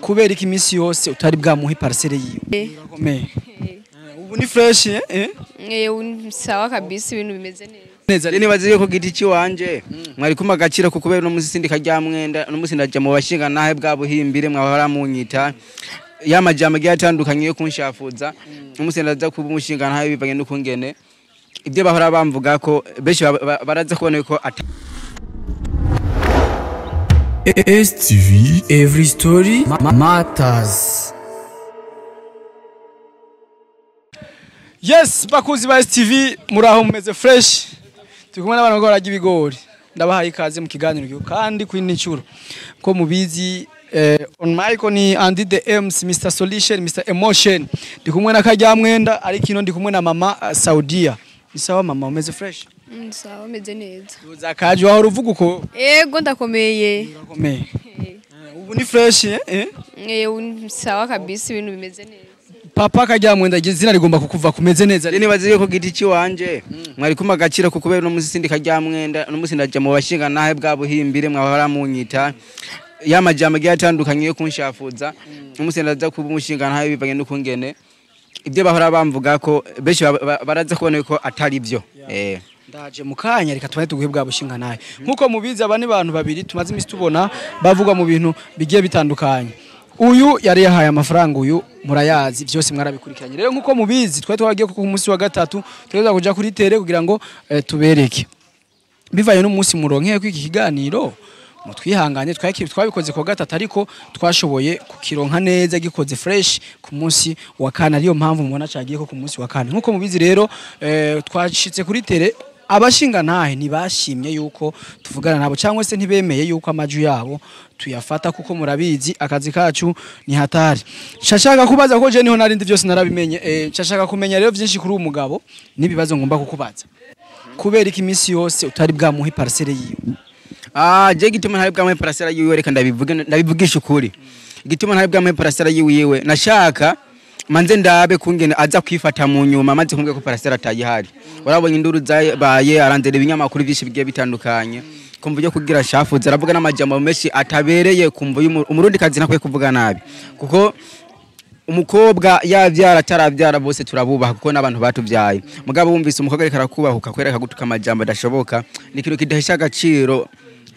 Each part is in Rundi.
kubera iki iminsi yose utari bwamuha iparasera yiwe urakomeye ubu ni fresh sawa kabisa ibintu bimeze neza nibaze yuko giti ci wanje mwari kuma gaciro ko kubera no musindi kajya mwenda no musindi ajya mu bashingantahe bwa buhimbire mwahora munyita yamajambo yatandukanye yo kunshafuza umusindi aza kuba umushingantahe bivanye no kungene ibyo bahora bamvuga ko beshi baraza kubona ko STV every story matters. Yes, bakuzi ba STV muraho mumeze fresh. Tukumwe n'abantu bakora ibigori. Ndabahaye ikaze mu kiganiro kandi kwinicuro. Ko mubizi on mic ni Andy the M's Mr Solution Mr Emotion. Ndikumwe na kajya mwenda ari kino ndikumwe na mama Saudia. Isawa mama umeze fresh? Sawa umeze neza. Uzakaje waho uruvuga uko? Yego ndakomeye. Urakomeye. Ubu ni fresh sawa kabisa ibintu bimeze neza. Papa kajya mwenda izina rigomba kukuva kumeze neza. Nibaze yuko giti ci wanje mwari kuma gaciro ko kubera no musindi kajya mwenda no musindi ajya mu bashingantahe bwa buhimbire mwahora munyita yamajambo yatandukanye yo kunshafuza umusindi aza kuba umushingantahe bivanye no kungene ibyo bahora bamvuga ko beshi baraza kubona ko atari byo ndaje mukanya reka tubane tuguhe bwa bushingantahe nkuko mubizi abane bantu babiri tumaze imisi tubona bavugwa mu bintu bigiye bitandukanye. Uyu yari yahaye amafaranga uyu murayazi byose mwarabikurikiranye rero nkuko mubizi twagiye ku munsi wa gatatu tweza kuja kuri tere kugira ngo tubereke bivaye no munsi muronkeye kwiki kiganiro mutwihanganye twabikoze ko gatatu ariko twashoboye kukironka neza gikoze fresh ku munsi wa kane ariyo mpamvu mubona cagiye ko ku munsi wa kane nkuko mubizi rero twashitse kuri tere abashingantahe ntibashimye yuko tuvugana nabo cyangwa se ntibemeye yuko amaju yabo tuyafata kuko murabizi akazi kacu ni hatari. Shashaka kubaza ko je niho narindi byose narabimenye shashaka kumenya rero byinshi kuri umugabo nibibazo ngomba kukubaza kubera iki iminsi yose utari bwamuha iparasera yiwe. Je gituma ntari bwamuha iparasera yiwe reka ndabivugisha ukuri gituma ntari bwamuha iparasera yiwe nashaka manze ndabe kungene aza kwifata mu nyuma maze kumbwe ko parasera atayihari warabonye induru zabaye aranzera ibinyamakuru byinshi bigiye bitandukanye kumva byo kugira shafuza aravuga n'amajambo menshi atabereye kumva umurundi kazi nakwe kuvuga nabi kuko umukobwa yavyara ataravyara bose turabubaha kuko n'abantu batuvyaye mugabo wumvise umukobwa reka rakubahuka kwereka gutuka amajambo adashoboka nikiro kidahisha agaciro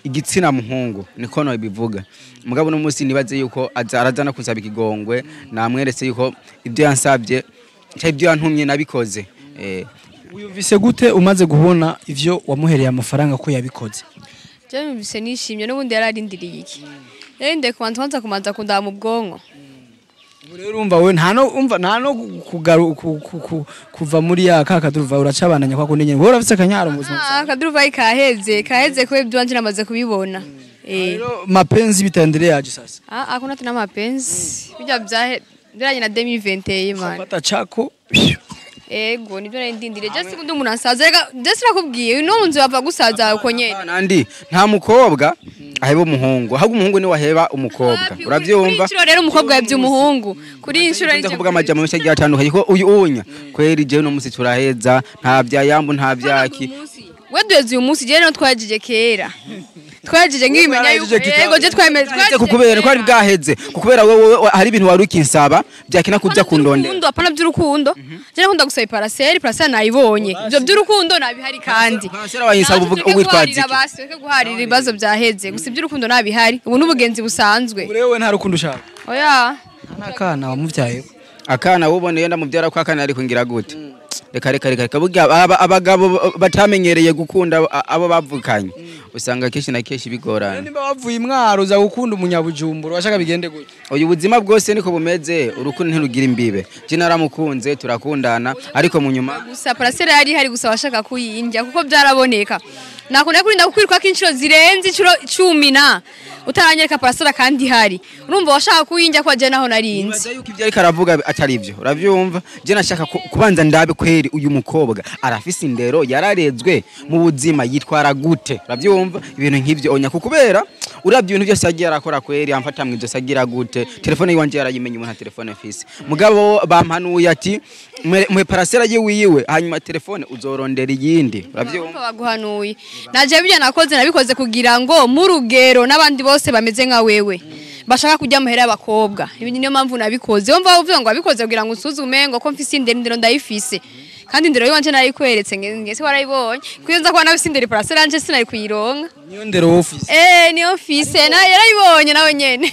igitsina muhungu niko no bivuga mugabo no musi nibaze yuko azarazana kuzaba ikigongwe namweretse yuko ibyo yansabye cyabyo yantumye nabikoze uyumvise gute umaze guhona ivyo wamuhereye amafaranga ko yabikoze. Je numvise nishimye n'ubundi yararindiriye iki yende kubanza kumanza kundaba mu bwonko rero urumva we nta no kuva muri ya kakaduruva uracabananya kwa kunenye wowe urafise akanyaro mu buzima akaduruva kaheze ko ibyo wanje namaze kubibona rero mapenzi bitandereye aje sasa hakuna tena mapenzi bijya biranye na 2021 man fata chako ego nibyo narindindire je sikundi umuntu ansaza rega je sirakubwiye no munzi bava gusaza uko nyene nandi nta mukobwa aheba umuhungu ahubwo umuhungu ni waheba umukobwa uravyumva kuri rero umukobwa yabye umuhungu kuri inshuro nje kuvuga amajambo menshi yatandukanye ko uyu unya kweri je no musi turaheza nta byayambu nta byaki we duheze uyu munsi je no twajije kera twajije nk'ibimenya yuko yego je twemeze kukubera ko ari bwaheze kukubera wowe hari ibintu wari ukinsaba byakina kujya kundonde urukundo apana by'urukundo je nakunda gusaba iparasera nayibonye ibyo by'urukundo nabihari kandi iparasera wayinsaba ubwitwazi basi guharira ibibazo byaheze gusa iby'urukundo nabihari ubu n'ubugenzi busanzwe urewe nta rukundo ushaka oya nakana wamuvyaye akana wuboneye ndamuvyara kwa kana ari kungira gute reka burya abagabo batamenyereye gukunda abo bavukanye usanga keshi na keshi bigorana nimba bavuye imwaro za gukunda umunyabujumbura washaka bigende gute uyu buzima bwose niko bumeze urukundo ntirugira imbibe je naramukunze turakundana ariko mu nyuma gusa parasera yari hari gusa washaka kuyinjya kuko byaraboneka nakunda kurinda gukwirwa k'inshuro zirenze inshuro 10 utaranyereka parasera kandi hari urumva washaka kuyinjya kwa je naho narinzi baza yuko ibyo ariko aravuga atari byo uravyumva je nashaka kubanza ndabe kweri uyu mukobwa arafise indero yararezwe mu buzima yitwara gute uravyumva ibintu nk'ivyo onya kukubera urabye ibintu byose agiye arakora kweri amfata mu izo sagira gute telefone yiwanje yarayimenye umuntu telefone fisi mugabo bampanuye ati mwe parasera yiwiwe hanyuma telefone uzorondera iyindi uravyumva baguhanuye naje bijya nakoze nabikoze kugira ngo mu rugero n'abandi bose bameze nka wewe bashaka kujya amahera y'abakobwa ibi niyo mpamvu nabikoze wumva uvuga ngo abikoze kugira ngo usuzume ngo ko mfise indero ndayifise kandi indero yiwanje narayikweretse ngese warayibonye kuyenza kwa nabise indero Iparasera anje sinari kuyironka niyo ndero office niyo office na yarayibonye nawe nyene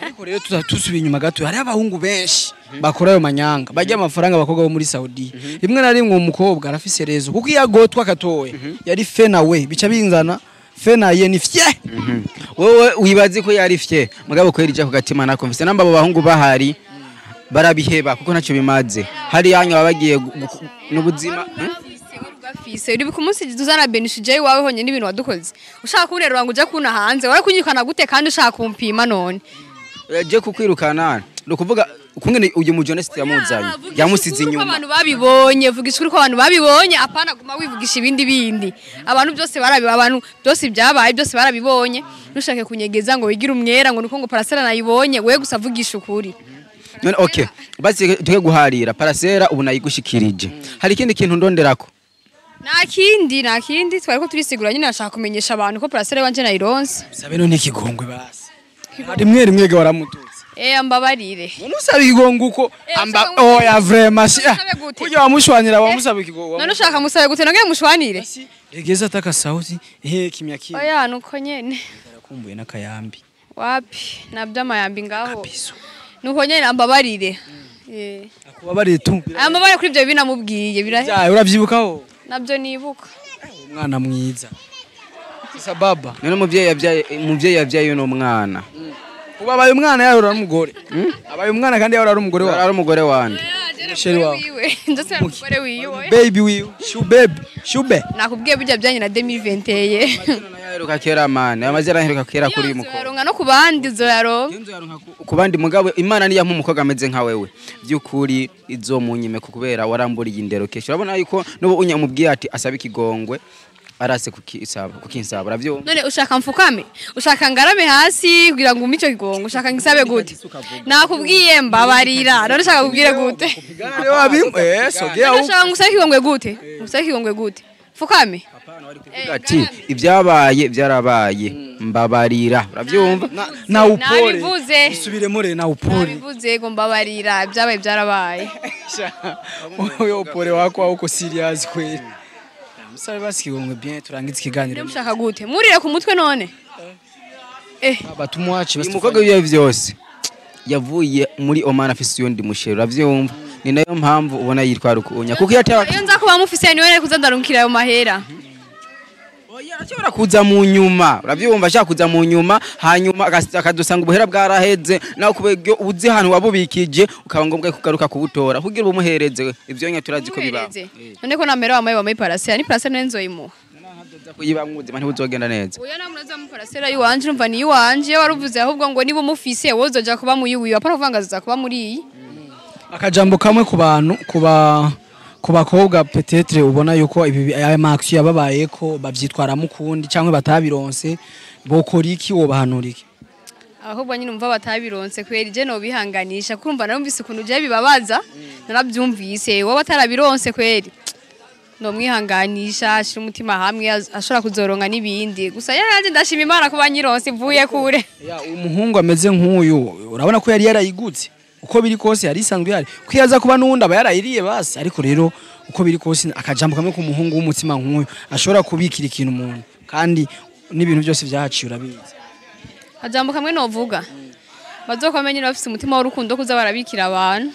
ariko rero tusubiye inyuma gato hari abahungu benshi bakora ayo manyanga bajya amafaranga abakobwa bo muri Saudi rimwe na rimwe umukobwa arafise rezo kuko iyagotwa katoye yari fe nawe bica binzana fena ye ni fye wowe wibazi ko yari fye mugabo kweri je kugatima nako mfise namba abo bahungu bahari barabiheba kuko ntacyo bimaze hari yanyu babagiye n'ubuzima gafise uri kumunsi tuzana benishije wawe honye n'ibintu wadukoze ushaka kurerwa ngo uje kuna hanze wari kunyikana gute kandi ushaka kumpima none je kukwirukana nukuvuga kungene uyu mujonesti yamuzanye yamusize inyuma abantu babibonye vugisha uri ko abantu babibonye apana guma wivugisha ibindi abantu byose abantu byose byabaye byose barabibonye nushake kunyegeza ngo wigira umwera ngo nuko ngo Parasera nayibonye we gusa vugisha ukuri none okay basi tuke guharira Parasera ubu nayigushikirije hari ikindi kintu ndonderako nta kindi twari ko turisigura nyine nashaka kumenyesha abantu ko Parasera wanje nayironse sabe none ikigongwe basi rimwe rimwe ga waramututse ambabarire none usaba ikigongwe uko amba oya vraiment kujya wamushwanira wamusaba ikigongwe none ushaka musabe gute nongeye mushwanire regeza ataka sauti kimya kimya oya nuko nyene kumbuye nakayambi wapi nabyo amayambi ngaho nuko nyene ambabarire akubabarire tu ambabarire kuri ibyo binamubwiye birahe uravyibukaho nabyo nibuka umwana mwiza sababa none umuvyeyi yavyaye no mwana uba abaye umwana yaro ramugore abaye umwana kandi yaro umugore wawe ari umugore wande sheri wawe ndetse umugore wiwe baby wiwe shube nakubwiye bijya byanye na 2021 yaheruka kera man amazera yaheruka kera kuri muko yaronka no kubandi zoyaronka kubandi mugabo imana niya nk'umukobwa ameze nka wewe byukuri izomunyime kubera waramburiye indero kesho urabona yuko nubo unyamubwiye ati asaba ikigongwe arase kukinsaba ravyo none ushaka mfukame ushaka ngarame hasi kugira ngo umico kigongo ushaka ngisabe gute nakubwiye mbabarira none ushaka kubwire gute rero wabimwe sogea ushaka ngusabe kigongwe gute ngusabe kigongwe gute fukame ati ibyabaye byarabaye mbabarira uravyumva na upore nabivuze isubiremo re na upore nabivuze ngo mbabarira byabaye byarabaye oyo upore wako uko serious kweli musabe basikigongwe bien turangiza ikiganiro mushaka gute murire ku mutwe none batumwaci umukobwa wiye byose yavuye muri Oman afise yondi mushero uravyumva ni nayo mpamvu ubona yitwara ukunya kuko yataye iyo nza kuba mufise ni wene kuzandarukira ayo mahera ashobora kuza mu nyuma uravyumva ashaka kuza mu nyuma hanyuma akadusanga ubuhera bwaraheze naho kubegyo uzi hano wabubikije ukaba ngombwa kugaruka kubutora kugira ubumuhereze ivyo nya turazi ko biba none ko namera wamaye Parasera ni Parasera nenzoyimuha kuyibamwuze manje uzogenda neza oya namunaza mu Parasera yiwanje umva ni yiwanje waruvuze ahubwo ngo niba umufise wozoja kuba mu yiwi apana kuvanga za kuba muri iyi akajambo kamwe ku bantu ku bakobwa peut-être ubona yuko ibi aya max yababaye ko bavyitwara mukundi cyangwa batabironse bokora iki wo bahanura iki ahubwo nyine umva batabironse kweri je no bihanganisha kurumva narumvise ukuntu je bibabaza narabyumvise wowe batarabironse kweri no mwihanganisha ashira umutima hamwe ashobora kuzoronka nibindi gusa yaraje ndashima Imana kuba nyironse ivuye kure umuhungu ameze nk'uyu urabona ko yari yarayigutse uko biri kose yari isanzwe yari kwiyaza kuba nundi aba yarayiriye basi ariko rero uko biri kose akajambo kamwe ku muhungu w'umutima nk'uyu ashobora kubikira ikintu umuntu kandi n'ibintu byose byahaciye urabizi akajambo kamwe novuga bazokomenya bafite umutima w'urukundo kuza barabikira abantu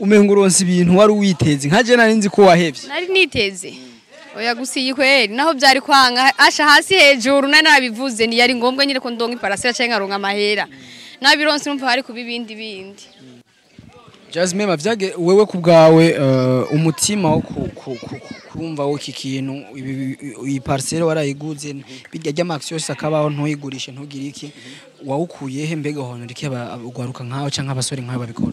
umengo uronse ibintu wari witeze nka je nari nzi ko wahevye nari niteze oya gusiye kweri naho byari kwanga asha hasi hejuru nari nabivuze ni yari ngombwa nyine ko ndonga Iparasera cyangwa ngaronka amahera nabironse numva hari kubibindi Jasmine mavyage wewe kubgawe umutima wo kumva wo kikintu Iparasera warayiguze bijya ry'amax yose akabaho ntoyigurishe ntugire iki wawukuye he mbega hono rike ugwaruka nkaho canka abasore nkaho babikora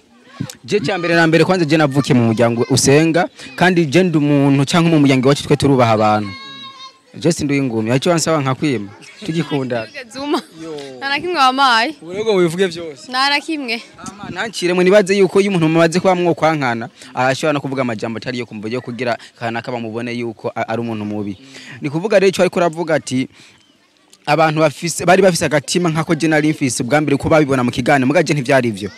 je cyambere na mbere kwanza je navuke mu muryango usenga kandi je ndi umuntu cyangwa mu muryango wacu twe turubaha abantu je sinduye ingumi acho ansaba nkakwima tugikunda narakimwe wamaye urego wivuge byose narakimwe ntancire mu nibaze yuko iyo umuntu mumaze kuba mwo kwankana ashobora no kuvuga amajambo atari yo kumva yo kugira kana kaba mubone yuko ari umuntu mubi ni kuvuga rero cyo ariko uravuga ati abantu bari bafise agatima nkako je nari mfise ubwa mbere ko babibona mu kigane mugaje ntivyari ivyo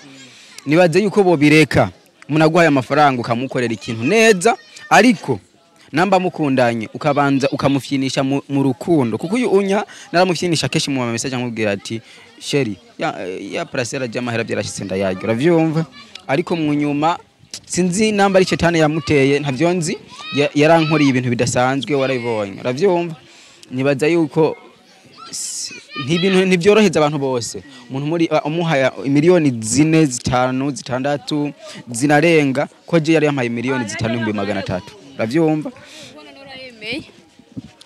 nibaze yuko bobireka umuntu aguhaye amafaranga ukamukorera ikintu neza ariko namba mukundanye ukabanza ukamufyinisha mu rukundo kuko uyu unya naramufyinisha keshi mu message nkubwira ati sheri ya Iparasera jamahera byarashitse ndayaryo uravyumva ariko mu nyuma sinzi namba ari cetane yamuteye ntavyo nzi yarankoriye ibintu bidasanzwe warabibonye uravyumva nibaza yuko ntibintu ntibyoroheza abantu bose umuntu muri umuhaya miliyoni 4 5 6 zinarenga ko je yari yampaye miliyoni 5,300 uravyumva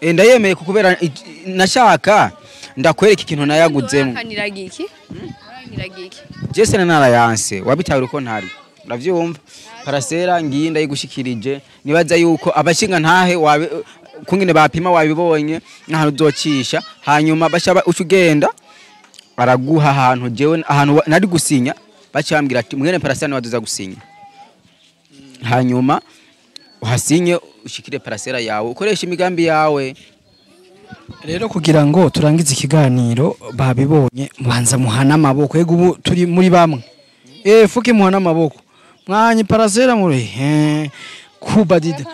ndayemeye kukubera nashaka ndakwereka ikintu nayaguzemo kaniragiki Jese na narayanse wabitaye uko ntari uravyumva Iparasera ngiye ndayigushikirije nibaza yuko abashingantahe wabe kungene bapima wabibonye nahantu uzocisha hanyuma bashaba ucugenda baraguha ahantu jewe ahantu nari gusinya bacambira ati mwene Iparasera niwaduza gusinya hanyuma uhasinye ushikire Iparasera yawe ukoresha imigambi yawe rero kugira ngo turangize ikiganiro babibonye mubanza muhana amaboko yego ubu turi muri bamwe fuke muhana amaboko mwanye Iparasera muri kubadide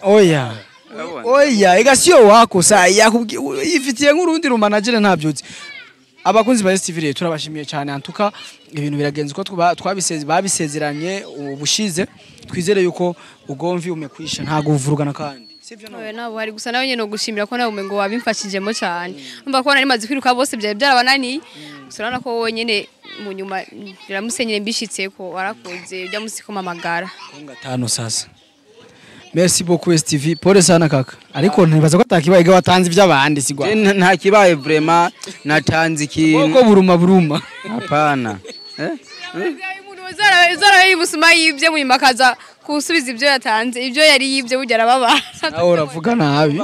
oya egasiyo wako sa yifitiye nk'urundi rumanagere ntabyuzi abakunzi ba STV turabashimiye cyane antuka ibintu biragenze uko babisezeranye ubushize twizere yuko ugomvi umekwisha ntago uvurugana kandi sivyo nabo hari gusa nawe nyene no gushimira ko nawe ngo wabimfashijemo cyane umva ko nari maze kwiruka bose byari byarabananiye surana ko wonyene mu nyuma biramusenyere mbishitse ko warakoze ujya musikoma magara kongatano sasa merci beaucoup STV pole sana kaka ariko ntibaza ko atakibaye ga watanze iby'abandi sigwa nta kibaye vraiment natanze ikintu ko buruma hapana zara yibusuma yibye mu imakaza kusubiza ibyo yatanze ibyo yari yibye bujya arababa nawe uravuga nabi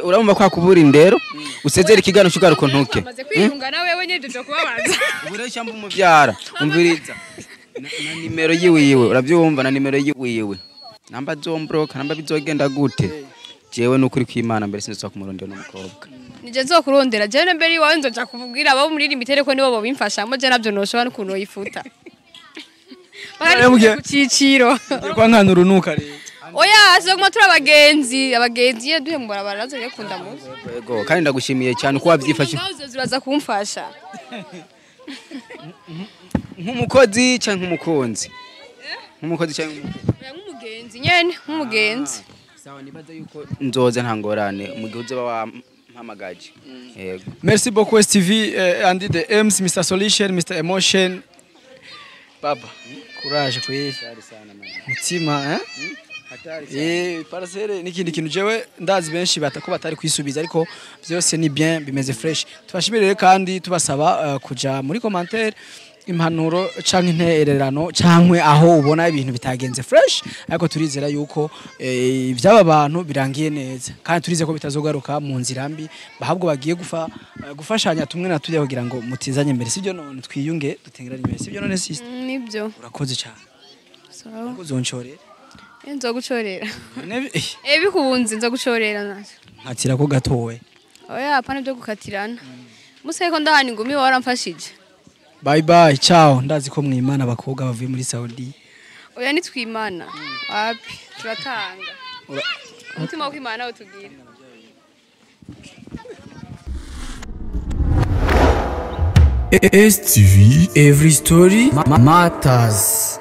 urumva kwa kubura indero usezera ikigano cyugaruko ntuke maze kwiyunga nawe wenyeje cyo kubabaza uburesha mbu mubyara umviriza na nimero yiwiwe urabyumva na nimero yiwiwe namba zombroka namba bizogenda gute jewe nukuri kwimana mbere sinzo kumurondera n'umukobwa nije nzokurondera je mbere iwawe nzoja kubwira abo muri limitere ko nibo bobimfasha mo je navyo noshobora n'ukuntu yifuta bari mu ciciro kwa nkana urunuka rero oya soguma turi abagenzi ye duhe mu barabara nazo yakunda mu yego kandi ndagushimiye cyane ko wabyifashe uraza kumfasha nk'umukozi cyangwa nk'umukunzi nk'umukozi cyangwa nk'umugenzi nyene nk'umugenzi sawa nibaza yuko nzoza ntangorane mu gihe uzoba wampamagaje yego merci beaucoup STV and the M's Mr Solution Mr Emotion baba courage kwisa mutima Iparasera n'ikindi kintu jewe ndazi benshi batako batari kwisubiza ariko byose ni bien bimeze fresh tubashimire kandi tubasaba kuja muri commentaire impanuro canke intererano cankwe aho ubona ibintu bitagenze fresh ariko turizera yuko ivyaba abantu birangiye neza kandi turize ko bitazogaruka mu nzira mbi bahabwo bagiye gufashanya tumwe na tujya kugira ngo mutizanye mbere sivyo none twiyunge dutengerane imbere sivyo none sister nibyo urakoze cyane sawa uzonchorera nzogucorera bikubunze nzogucorera nazo nkatira ko gatowe oya apana byo gukatirana museko ndahani ngumi waramfashije bye bye ciao ndazi ko mwimana abakobwa bavuye muri Saudi oya nitwimana wapi turatanga umutima wo kwimana utugira STV every story matters.